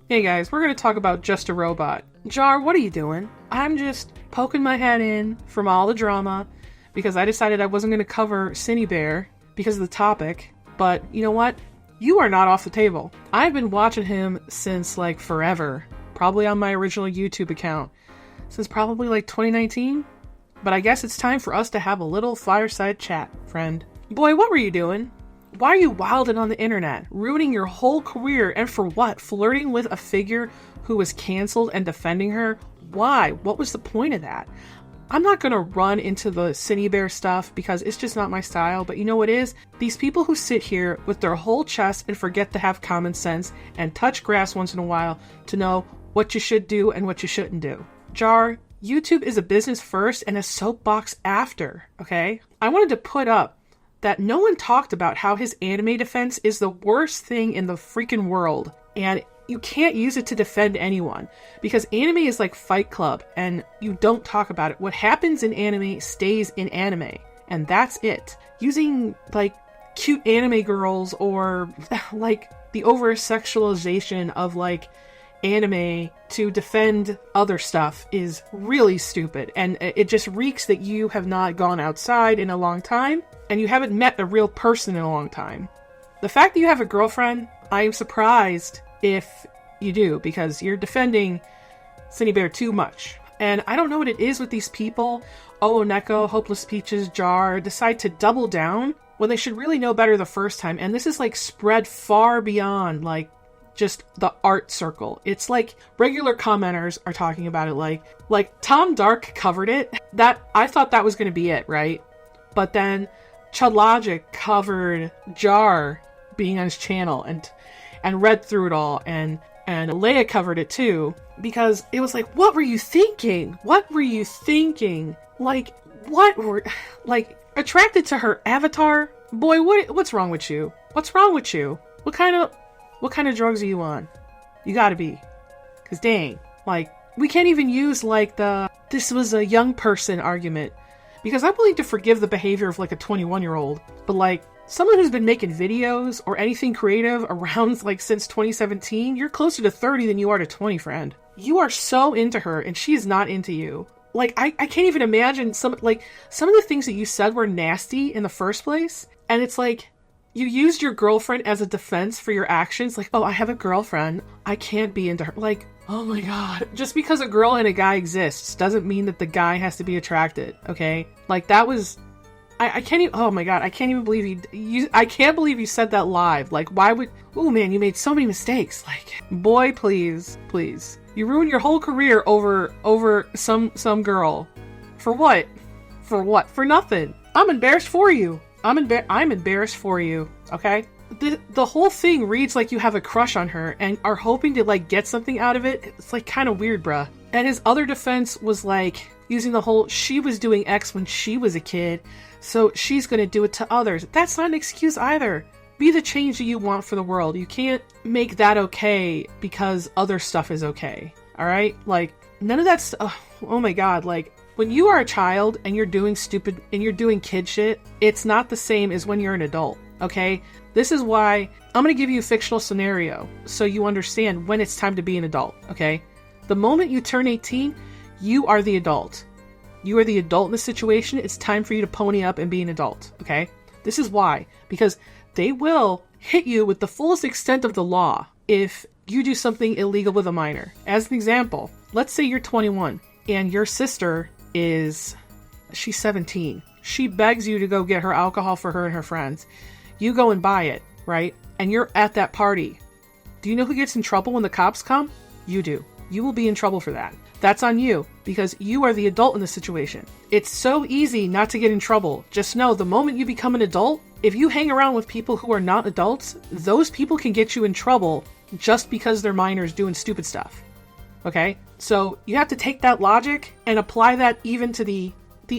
Hey guys, we're going to talk about Just a Robot. Jar, what are you doing? I'm just poking my head in from all the drama because I decided I wasn't going to cover Synnibear because of the topic. But you know what? You are not off the table. I've been watching him since like forever. Probably on my original YouTube account. Since probably like 2019. But I guess it's time for us to have a little fireside chat, friend. Boy, what were you doing? Why are you wilding on the internet, ruining your whole career, and for what? Flirting with a figure who was canceled and defending her? Why? What was the point of that? I'm not going to run into the Synnibear stuff because it's just not my style, but you know what is? These people who sit here with their whole chest and forget to have common sense and touch grass once in a while to know what you should do and what you shouldn't do. Jar, YouTube is a business first and a soapbox after, okay? I wanted to put up that no one talked about how his anime defense is the worst thing in the freaking world. And you can't use it to defend anyone. Because anime is like Fight Club, and you don't talk about it. What happens in anime stays in anime. And that's it. Using, like, cute anime girls or, like, the over-sexualization of, like, anime to defend other stuff is really stupid. And it just reeks that you have not gone outside in a long time. And you haven't met a real person in a long time. The fact that you have a girlfriend, I am surprised if you do, because you're defending Synnibear too much. And I don't know what it is with these people. Oh, Neko, Hopeless Peaches, Jar, decide to double down when they should really know better the first time. And this is like spread far beyond like just the art circle. It's like regular commenters are talking about it like Tom Dark covered it. That I thought that was going to be it, right? But then Chud Logic covered Jar being on his channel and read through it all, and Leia covered it too, because it was like, what were you thinking? What were you thinking? Like, what were, like, attracted to her avatar? Boy, what's wrong with you? What's wrong with you? What kind of drugs are you on? You gotta be. Cause dang, like, we can't even use like this was a young person argument. Because I'm willing to forgive the behavior of like a 21-year-old, but like someone who's been making videos or anything creative around like since 2017, you're closer to 30 than you are to 20, friend. You are so into her and she is not into you. Like I can't even imagine some of the things that you said were nasty in the first place. And it's like you used your girlfriend as a defense for your actions. Like, oh, I have a girlfriend. I can't be into her. Like, oh my god. Just because a girl and a guy exists doesn't mean that the guy has to be attracted, okay? Like, that was... I can't even... Oh my god, I can't even believe I can't believe you said that live. Like, why would... Oh man, you made so many mistakes. Like, boy, please. You ruined your whole career over some girl. For what? For what? For nothing. I'm embarrassed for you. I'm embarrassed for you, okay? The whole thing reads like you have a crush on her and are hoping to like get something out of it. It's like kind of weird, bruh. And his other defense was like using the whole she was doing X when she was a kid, so she's gonna do it to others. That's not an excuse either. Be the change that you want for the world. You can't make that okay because other stuff is okay. Alright? Like, none of that stuff. Oh my god, like, when you are a child and you're doing stupid and you're doing kid shit, it's not the same as when you're an adult, okay? This is why I'm going to give you a fictional scenario so you understand when it's time to be an adult, okay? The moment you turn 18, you are the adult. You are the adult in the situation. It's time for you to pony up and be an adult, okay? This is why. Because they will hit you with the fullest extent of the law if you do something illegal with a minor. As an example, let's say you're 21 and your sister she's 17. She begs you to go get her alcohol for her and her friends. You go and buy it, right? And you're at that party. Do you know who gets in trouble when the cops come? You do. You will be in trouble for that. That's on you, because you are the adult in the situation. It's so easy not to get in trouble. Just know, the moment you become an adult, if you hang around with people who are not adults, those people can get you in trouble just because they're minors doing stupid stuff. Okay? So you have to take that logic and apply that even to the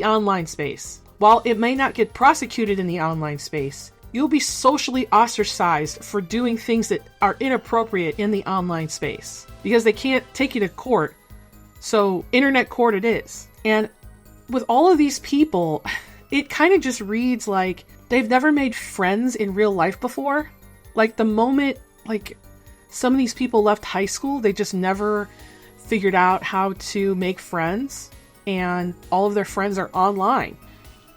online space. While it may not get prosecuted in the online space, you'll be socially ostracized for doing things that are inappropriate in the online space. Because they can't take you to court. So internet court it is. And with all of these people, it kind of just reads like they've never made friends in real life before. Like the moment, like some of these people left high school, they just never figured out how to make friends, and all of their friends are online.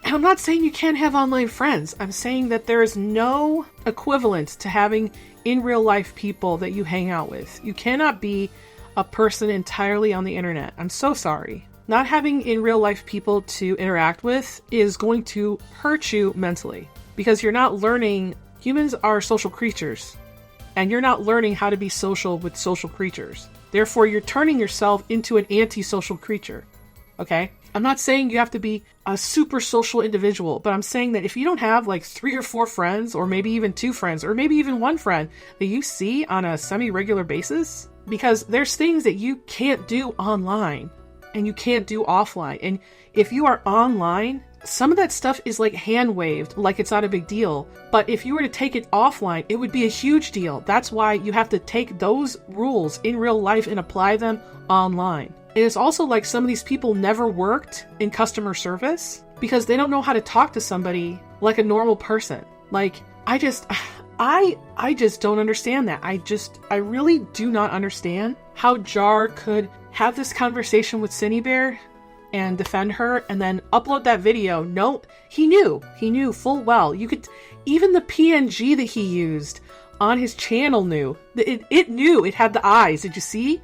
And I'm not saying you can't have online friends. I'm saying that there is no equivalent to having in real life people that you hang out with. You cannot be a person entirely on the internet. I'm so sorry. Not having in real life people to interact with is going to hurt you mentally, because you're not learning. Humans are social creatures, and you're not learning how to be social with social creatures. Therefore, you're turning yourself into an antisocial creature. Okay? I'm not saying you have to be a super social individual, but I'm saying that if you don't have like 3 or 4 friends, or maybe even 2 friends, or maybe even 1 friend that you see on a semi-regular basis, because there's things that you can't do online and you can't do offline. And if you are online, some of that stuff is like hand waved, like it's not a big deal. But if you were to take it offline, it would be a huge deal. That's why you have to take those rules in real life and apply them online. It is also like some of these people never worked in customer service because they don't know how to talk to somebody like a normal person. Like, I just don't understand that. I really do not understand how Jar could have this conversation with Synnibear and defend her and then upload that video. No, he knew full well. You could, even the PNG that he used on his channel knew. It knew, it had the eyes. Did you see?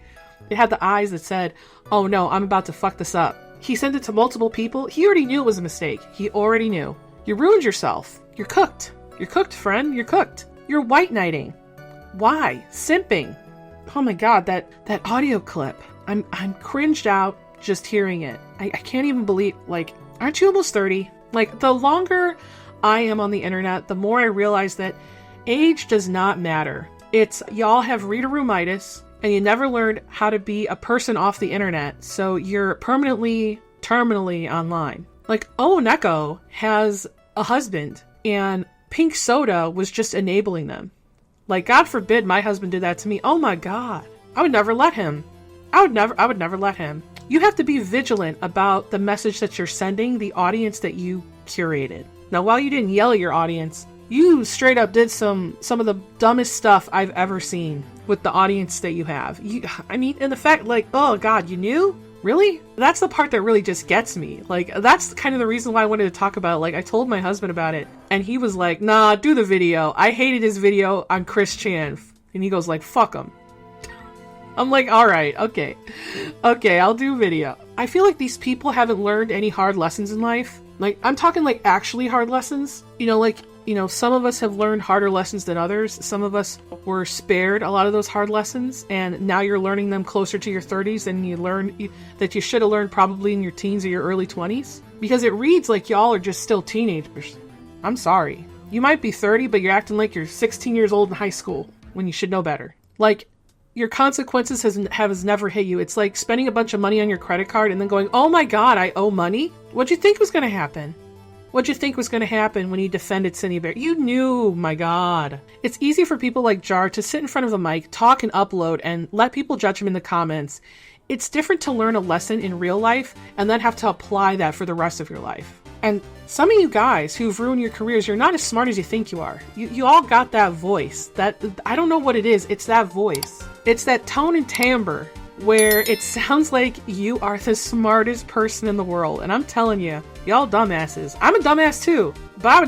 It had the eyes that said, oh no, I'm about to fuck this up. He sent it to multiple people. He already knew it was a mistake. He already knew. You ruined yourself. You're cooked. You're cooked, friend. You're cooked. You're white knighting. Why? Simping. Oh my god, that audio clip. I'm cringed out just hearing it. I can't even believe, like, aren't you almost 30? Like, the longer I am on the internet, the more I realize that age does not matter. It's, y'all have reader-roomitis, and you never learned how to be a person off the internet, so you're permanently, terminally online. Like, Oh Neko has a husband, and Pink Soda was just enabling them. Like, God forbid my husband did that to me. Oh my god. I would never let him. I would never let him. You have to be vigilant about the message that you're sending the audience that you curated. Now, while you didn't yell at your audience, you straight up did some of the dumbest stuff I've ever seen with the audience that you have. And the fact, like, oh god, you knew? Really? That's the part that really just gets me. Like, that's kind of the reason why I wanted to talk about it. Like, I told my husband about it, and he was like, nah, do the video. I hated his video on Chris Chan. And he goes like, fuck him. I'm like, alright, okay, I'll do video. I feel like these people haven't learned any hard lessons in life. Like, I'm talking like actually hard lessons. Some of us have learned harder lessons than others. Some of us were spared a lot of those hard lessons, and now you're learning them closer to your 30s than you learned that you should have learned probably in your teens or your early 20s. Because it reads like y'all are just still teenagers. I'm sorry. You might be 30, but you're acting like you're 16 years old in high school when you should know better. Like, your consequences has never hit you. It's like spending a bunch of money on your credit card and then going, oh my god, I owe money? What'd you think was going to happen? What'd you think was going to happen when you defended Synnibear? You knew, my god. It's easy for people like Jar to sit in front of a mic, talk and upload, and let people judge him in the comments. It's different to learn a lesson in real life and then have to apply that for the rest of your life. And some of you guys who've ruined your careers, you're not as smart as you think you are. You all got that voice. That, I don't know what it is. It's that voice. It's that tone and timbre where it sounds like you are the smartest person in the world. And I'm telling you, y'all dumbasses. I'm a dumbass too, but I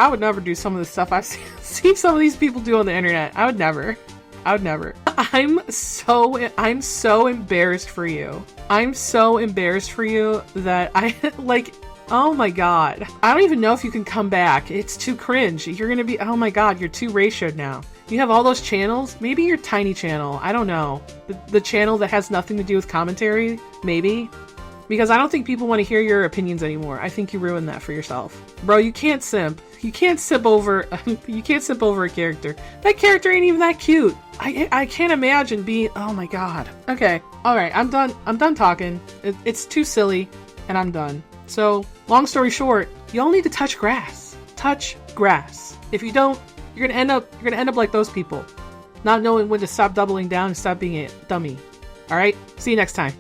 would never do some of the stuff I've seen some of these people do on the internet. I would never. I'm so embarrassed for you. I'm so embarrassed for you that I like, oh my god. I don't even know if you can come back. It's too cringe. You're gonna be, oh my god, you're too ratioed now. You have all those channels. Maybe your tiny channel. I don't know. The channel that has nothing to do with commentary. Maybe. Because I don't think people want to hear your opinions anymore. I think you ruined that for yourself. Bro, you can't simp. You can't simp over a character. That character ain't even that cute. I can't imagine being, oh my god. Okay. Alright, I'm done talking. It's too silly, and I'm done. So, long story short, you all need to touch grass. Touch grass. If you don't, you're gonna end up like those people. Not knowing when to stop doubling down and stop being a dummy. Alright? See you next time.